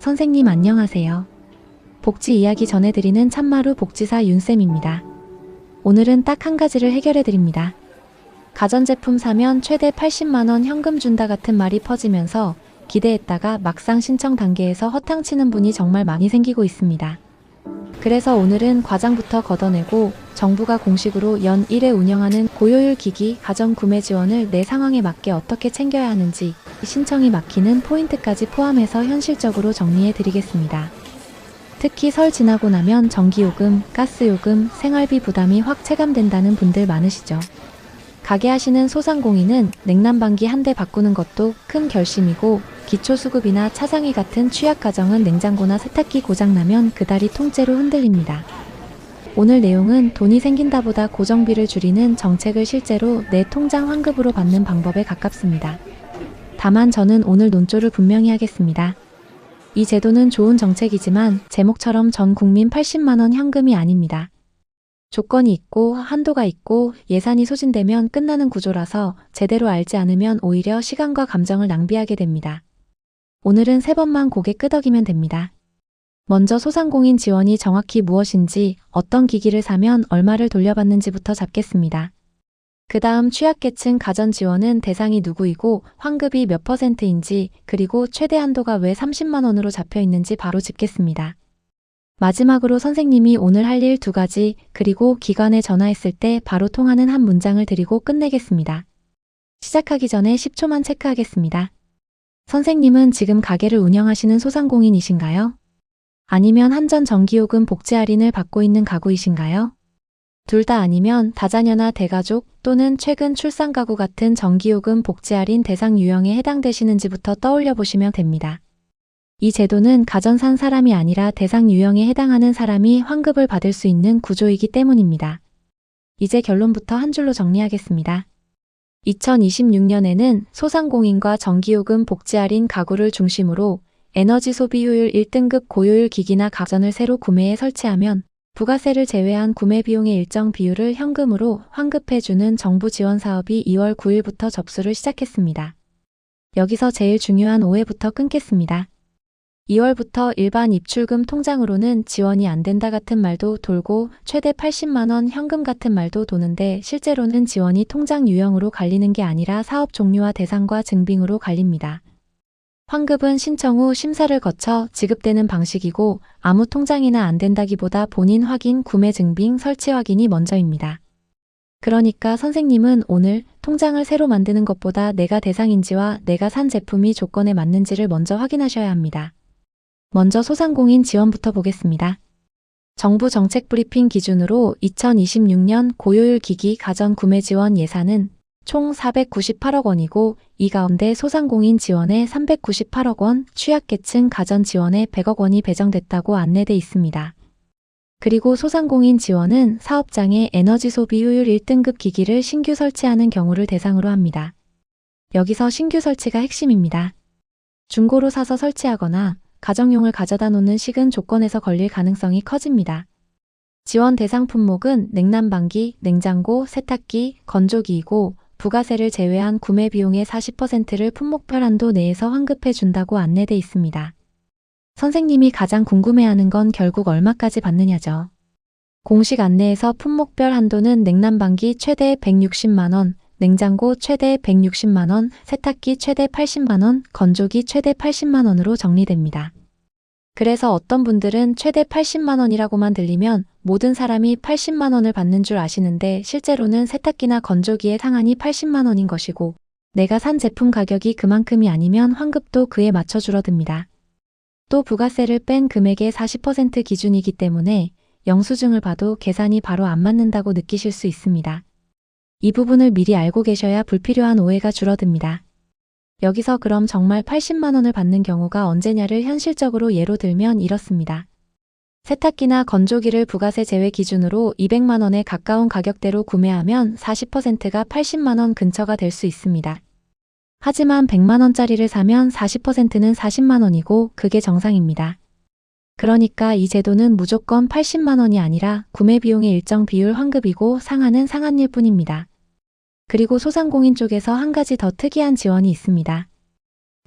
선생님 안녕하세요. 복지 이야기 전해드리는 참마루 복지사 윤쌤입니다. 오늘은 딱 한 가지를 해결해드립니다. 가전제품 사면 최대 80만원 현금 준다 같은 말이 퍼지면서 기대했다가 막상 신청 단계에서 허탕치는 분이 정말 많이 생기고 있습니다. 그래서 오늘은 과장부터 걷어내고 정부가 공식으로 연 1회 운영하는 고효율 기기 가전 구매 지원을 내 상황에 맞게 어떻게 챙겨야 하는지 신청이 막히는 포인트까지 포함해서 현실적으로 정리해 드리겠습니다. 특히 설 지나고 나면 전기요금, 가스요금, 생활비 부담이 확 체감된다는 분들 많으시죠. 가게 하시는 소상공인은 냉난방기 한 대 바꾸는 것도 큰 결심이고 기초수급이나 차상위 같은 취약가정은 냉장고나 세탁기 고장나면 그달이 통째로 흔들립니다. 오늘 내용은 돈이 생긴다보다 고정비를 줄이는 정책을 실제로 내 통장 환급으로 받는 방법에 가깝습니다. 다만 저는 오늘 논조를 분명히 하겠습니다. 이 제도는 좋은 정책이지만 제목처럼 전 국민 80만원 현금이 아닙니다. 조건이 있고 한도가 있고 예산이 소진되면 끝나는 구조라서 제대로 알지 않으면 오히려 시간과 감정을 낭비하게 됩니다. 오늘은 3번만 고개 끄덕이면 됩니다. 먼저 소상공인 지원이 정확히 무엇인지, 어떤 기기를 사면 얼마를 돌려받는지부터 잡겠습니다. 그 다음 취약계층 가전 지원은 대상이 누구이고 환급이 몇 %인지, 그리고 최대 한도가 왜 30만원으로 잡혀 있는지 바로 짚겠습니다. 마지막으로 선생님이 오늘 할 일 2가지, 그리고 기관에 전화했을 때 바로 통하는 한 문장을 드리고 끝내겠습니다. 시작하기 전에 10초만 체크하겠습니다. 선생님은 지금 가게를 운영하시는 소상공인이신가요? 아니면 한전 전기요금 복지 할인을 받고 있는 가구이신가요? 둘 다 아니면 다자녀나 대가족 또는 최근 출산 가구 같은 전기요금 복지 할인 대상 유형에 해당되시는지부터 떠올려 보시면 됩니다. 이 제도는 가전 산 사람이 아니라 대상 유형에 해당하는 사람이 환급을 받을 수 있는 구조이기 때문입니다. 이제 결론부터 한 줄로 정리하겠습니다. 2026년에는 소상공인과 전기요금 복지 할인 가구를 중심으로 에너지 소비 효율 1등급 고효율 기기나 가전을 새로 구매해 설치하면 부가세를 제외한 구매 비용의 일정 비율을 현금으로 환급해주는 정부 지원 사업이 2월 9일부터 접수를 시작했습니다. 여기서 제일 중요한 오해부터 끊겠습니다. 2월부터 일반 입출금 통장으로는 지원이 안 된다 같은 말도 돌고 최대 80만원 현금 같은 말도 도는데 실제로는 지원이 통장 유형으로 갈리는 게 아니라 사업 종류와 대상과 증빙으로 갈립니다. 환급은 신청 후 심사를 거쳐 지급되는 방식이고 아무 통장이나 안 된다기보다 본인 확인, 구매 증빙, 설치 확인이 먼저입니다. 그러니까 선생님은 오늘 통장을 새로 만드는 것보다 내가 대상인지와 내가 산 제품이 조건에 맞는지를 먼저 확인하셔야 합니다. 먼저 소상공인 지원부터 보겠습니다. 정부 정책 브리핑 기준으로 2026년 고효율 기기 가전 구매 지원 예산은 총 498억 원이고 이 가운데 소상공인 지원에 398억 원, 취약계층 가전 지원에 100억 원이 배정됐다고 안내돼 있습니다. 그리고 소상공인 지원은 사업장에 에너지 소비 효율 1등급 기기를 신규 설치하는 경우를 대상으로 합니다. 여기서 신규 설치가 핵심입니다. 중고로 사서 설치하거나 가정용을 가져다 놓는 식은 조건에서 걸릴 가능성이 커집니다. 지원 대상 품목은 냉난방기, 냉장고, 세탁기, 건조기이고 부가세를 제외한 구매 비용의 40%를 품목별 한도 내에서 환급해 준다고 안내돼 있습니다. 선생님이 가장 궁금해하는 건 결국 얼마까지 받느냐죠. 공식 안내에서 품목별 한도는 냉난방기 최대 160만원, 냉장고 최대 160만원, 세탁기 최대 80만원, 건조기 최대 80만원으로 정리됩니다. 그래서 어떤 분들은 최대 80만원이라고만 들리면 모든 사람이 80만원을 받는 줄 아시는데 실제로는 세탁기나 건조기의 상한이 80만원인 것이고 내가 산 제품 가격이 그만큼이 아니면 환급도 그에 맞춰 줄어듭니다. 또 부가세를 뺀 금액의 40% 기준이기 때문에 영수증을 봐도 계산이 바로 안 맞는다고 느끼실 수 있습니다. 이 부분을 미리 알고 계셔야 불필요한 오해가 줄어듭니다. 여기서 그럼 정말 80만원을 받는 경우가 언제냐를 현실적으로 예로 들면 이렇습니다. 세탁기나 건조기를 부가세 제외 기준으로 200만원에 가까운 가격대로 구매하면 40%가 80만원 근처가 될 수 있습니다. 하지만 100만원짜리를 사면 40%는 40만원이고 그게 정상입니다. 그러니까 이 제도는 무조건 80만원이 아니라 구매 비용의 일정 비율 환급이고 상한은 상한일 뿐입니다. 그리고 소상공인 쪽에서 한 가지 더 특이한 지원이 있습니다.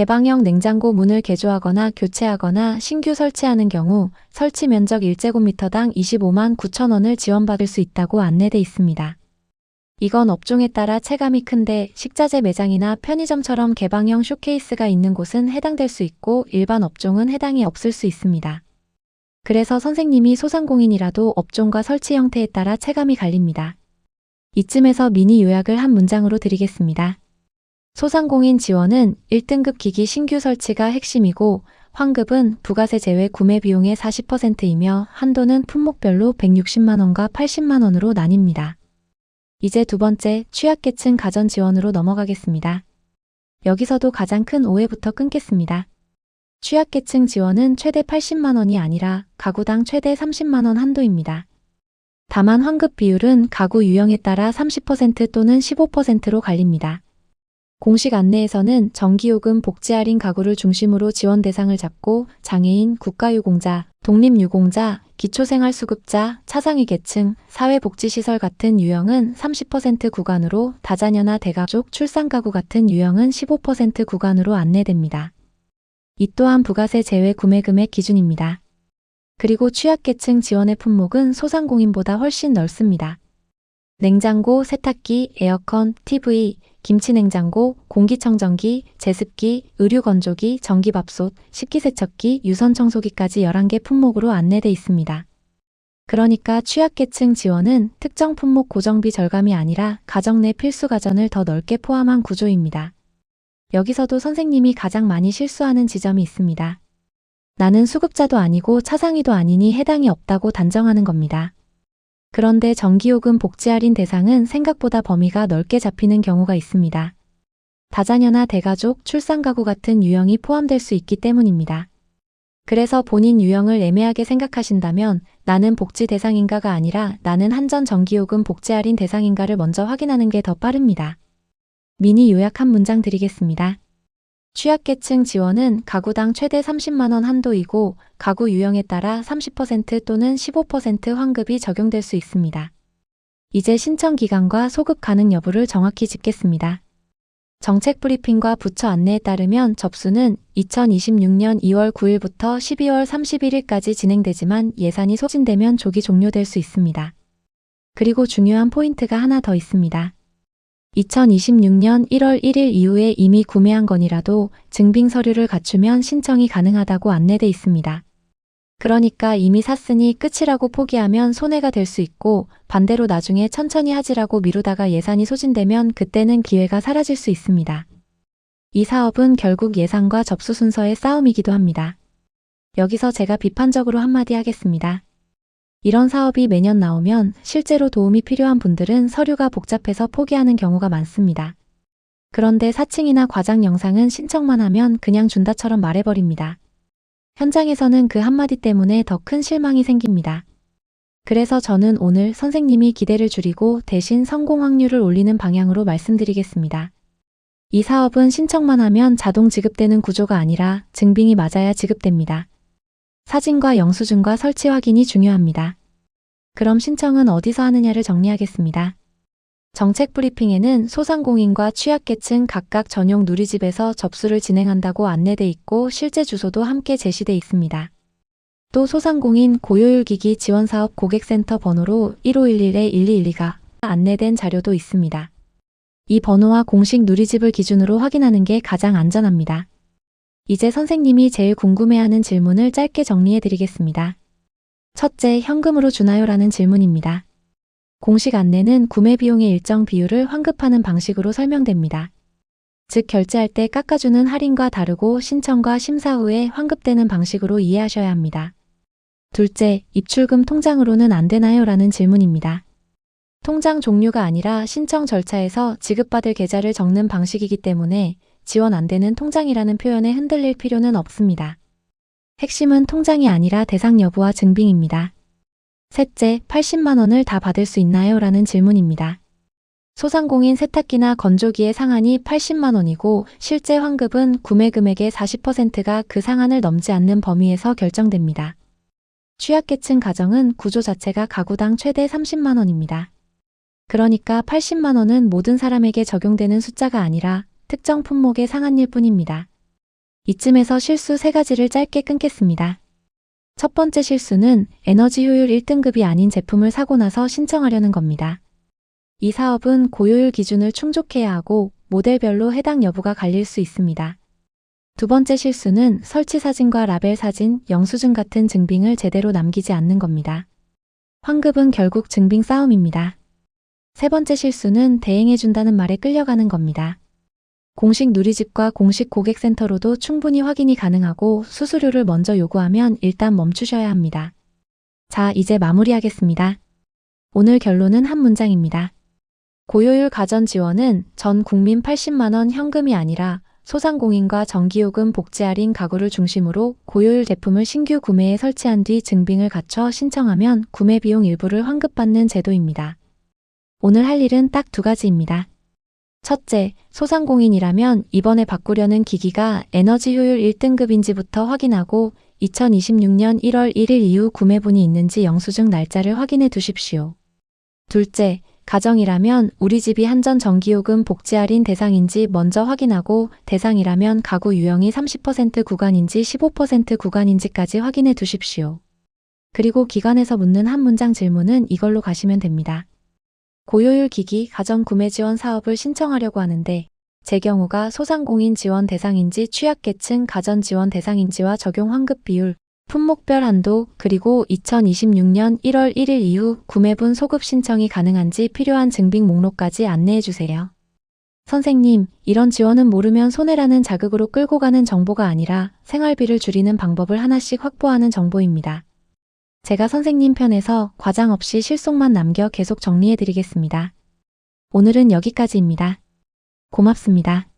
개방형 냉장고 문을 개조하거나 교체하거나 신규 설치하는 경우 설치 면적 1제곱미터당 25만 9천 원을 지원받을 수 있다고 안내돼 있습니다. 이건 업종에 따라 체감이 큰데 식자재 매장이나 편의점처럼 개방형 쇼케이스가 있는 곳은 해당될 수 있고 일반 업종은 해당이 없을 수 있습니다. 그래서 선생님이 소상공인이라도 업종과 설치 형태에 따라 체감이 갈립니다. 이쯤에서 미니 요약을 한 문장으로 드리겠습니다. 소상공인 지원은 1등급 기기 신규 설치가 핵심이고 환급은 부가세 제외 구매 비용의 40%이며 한도는 품목별로 160만원과 80만원으로 나뉩니다. 이제 두 번째 취약계층 가전 지원으로 넘어가겠습니다. 여기서도 가장 큰 오해부터 끊겠습니다. 취약계층 지원은 최대 80만원이 아니라 가구당 최대 30만원 한도입니다. 다만 환급 비율은 가구 유형에 따라 30% 또는 15%로 갈립니다. 공식 안내에서는 전기요금 복지 할인 가구를 중심으로 지원 대상을 잡고 장애인, 국가유공자, 독립유공자, 기초생활수급자, 차상위계층, 사회복지시설 같은 유형은 30% 구간으로 다자녀나 대가족, 출산가구 같은 유형은 15% 구간으로 안내됩니다. 이 또한 부가세 제외 구매금액 기준입니다. 그리고 취약계층 지원의 품목은 소상공인보다 훨씬 넓습니다. 냉장고, 세탁기, 에어컨, TV, 김치냉장고, 공기청정기, 제습기, 의류건조기, 전기밥솥, 식기세척기, 유선청소기까지 11개 품목으로 안내돼 있습니다. 그러니까 취약계층 지원은 특정 품목 고정비 절감이 아니라 가정 내 필수 가전을 더 넓게 포함한 구조입니다. 여기서도 선생님이 가장 많이 실수하는 지점이 있습니다. 나는 수급자도 아니고 차상위도 아니니 해당이 없다고 단정하는 겁니다. 그런데 전기요금 복지 할인 대상은 생각보다 범위가 넓게 잡히는 경우가 있습니다. 다자녀나 대가족, 출산가구 같은 유형이 포함될 수 있기 때문입니다. 그래서 본인 유형을 애매하게 생각하신다면 나는 복지 대상인가가 아니라 나는 한전 전기요금 복지 할인 대상인가를 먼저 확인하는 게 더 빠릅니다. 미니 요약 한 문장 드리겠습니다. 취약계층 지원은 가구당 최대 30만원 한도이고 가구 유형에 따라 30% 또는 15% 환급이 적용될 수 있습니다. 이제 신청 기간과 소급 가능 여부를 정확히 짚겠습니다. 정책 브리핑과 부처 안내에 따르면 접수는 2026년 2월 9일부터 12월 31일까지 진행되지만 예산이 소진되면 조기 종료될 수 있습니다. 그리고 중요한 포인트가 하나 더 있습니다. 2026년 1월 1일 이후에 이미 구매한 건이라도 증빙 서류를 갖추면 신청이 가능하다고 안내돼 있습니다. 그러니까 이미 샀으니 끝이라고 포기하면 손해가 될 수 있고 반대로 나중에 천천히 하지라고 미루다가 예산이 소진되면 그때는 기회가 사라질 수 있습니다. 이 사업은 결국 예산과 접수 순서의 싸움이기도 합니다. 여기서 제가 비판적으로 한마디 하겠습니다. 이런 사업이 매년 나오면 실제로 도움이 필요한 분들은 서류가 복잡해서 포기하는 경우가 많습니다. 그런데 사칭이나 과장 영상은 신청만 하면 그냥 준다처럼 말해버립니다. 현장에서는 그 한마디 때문에 더 큰 실망이 생깁니다. 그래서 저는 오늘 선생님이 기대를 줄이고 대신 성공 확률을 올리는 방향으로 말씀드리겠습니다. 이 사업은 신청만 하면 자동 지급되는 구조가 아니라 증빙이 맞아야 지급됩니다. 사진과 영수증과 설치 확인이 중요합니다. 그럼 신청은 어디서 하느냐를 정리하겠습니다. 정책 브리핑에는 소상공인과 취약계층 각각 전용 누리집에서 접수를 진행한다고 안내돼 있고 실제 주소도 함께 제시돼 있습니다. 또 소상공인 고효율기기 지원사업 고객센터 번호로 1511-1212가 안내된 자료도 있습니다. 이 번호와 공식 누리집을 기준으로 확인하는 게 가장 안전합니다. 이제 선생님이 제일 궁금해하는 질문을 짧게 정리해 드리겠습니다. 첫째, 현금으로 주나요? 라는 질문입니다. 공식 안내는 구매 비용의 일정 비율을 환급하는 방식으로 설명됩니다. 즉 결제할 때 깎아주는 할인과 다르고 신청과 심사 후에 환급되는 방식으로 이해하셔야 합니다. 둘째, 입출금 통장으로는 안 되나요? 라는 질문입니다. 통장 종류가 아니라 신청 절차에서 지급받을 계좌를 적는 방식이기 때문에 지원 안 되는 통장이라는 표현에 흔들릴 필요는 없습니다. 핵심은 통장이 아니라 대상 여부와 증빙입니다. 셋째, 80만 원을 다 받을 수 있나요? 라는 질문입니다. 소상공인 세탁기나 건조기의 상한이 80만 원이고 실제 환급은 구매 금액의 40%가 그 상한을 넘지 않는 범위에서 결정됩니다. 취약계층 가정은 구조 자체가 가구당 최대 30만 원입니다. 그러니까 80만 원은 모든 사람에게 적용되는 숫자가 아니라 특정 품목의 상한일 뿐입니다. 이쯤에서 실수 3가지를 짧게 끊겠습니다. 첫 번째 실수는 에너지 효율 1등급이 아닌 제품을 사고 나서 신청하려는 겁니다. 이 사업은 고효율 기준을 충족해야 하고 모델별로 해당 여부가 갈릴 수 있습니다. 두 번째 실수는 설치 사진과 라벨 사진, 영수증 같은 증빙을 제대로 남기지 않는 겁니다. 환급은 결국 증빙 싸움입니다. 세 번째 실수는 대행해준다는 말에 끌려가는 겁니다. 공식 누리집과 공식 고객센터로도 충분히 확인이 가능하고 수수료를 먼저 요구하면 일단 멈추셔야 합니다. 자, 이제 마무리하겠습니다. 오늘 결론은 한 문장입니다. 고효율 가전 지원은 전 국민 80만 원 현금이 아니라 소상공인과 전기요금 복지 할인 가구를 중심으로 고효율 제품을 신규 구매에 설치한 뒤 증빙을 갖춰 신청하면 구매 비용 일부를 환급받는 제도입니다. 오늘 할 일은 딱 2가지입니다. 첫째, 소상공인이라면 이번에 바꾸려는 기기가 에너지 효율 1등급인지부터 확인하고 2026년 1월 1일 이후 구매분이 있는지 영수증 날짜를 확인해 두십시오. 둘째, 가정이라면 우리 집이 한전 전기요금 복지 할인 대상인지 먼저 확인하고 대상이라면 가구 유형이 30% 구간인지 15% 구간인지까지 확인해 두십시오. 그리고 기관에서 묻는 한 문장 질문은 이걸로 가시면 됩니다. 고효율 기기 가전 구매 지원 사업을 신청하려고 하는데 제 경우가 소상공인 지원 대상인지 취약계층 가전 지원 대상인지와 적용 환급 비율, 품목별 한도, 그리고 2026년 1월 1일 이후 구매분 소급 신청이 가능한지 필요한 증빙 목록까지 안내해 주세요. 선생님, 이런 지원은 모르면 손해라는 자극으로 끌고 가는 정보가 아니라 생활비를 줄이는 방법을 하나씩 확보하는 정보입니다. 제가 선생님 편에서 과장 없이 실속만 남겨 계속 정리해 드리겠습니다. 오늘은 여기까지입니다. 고맙습니다.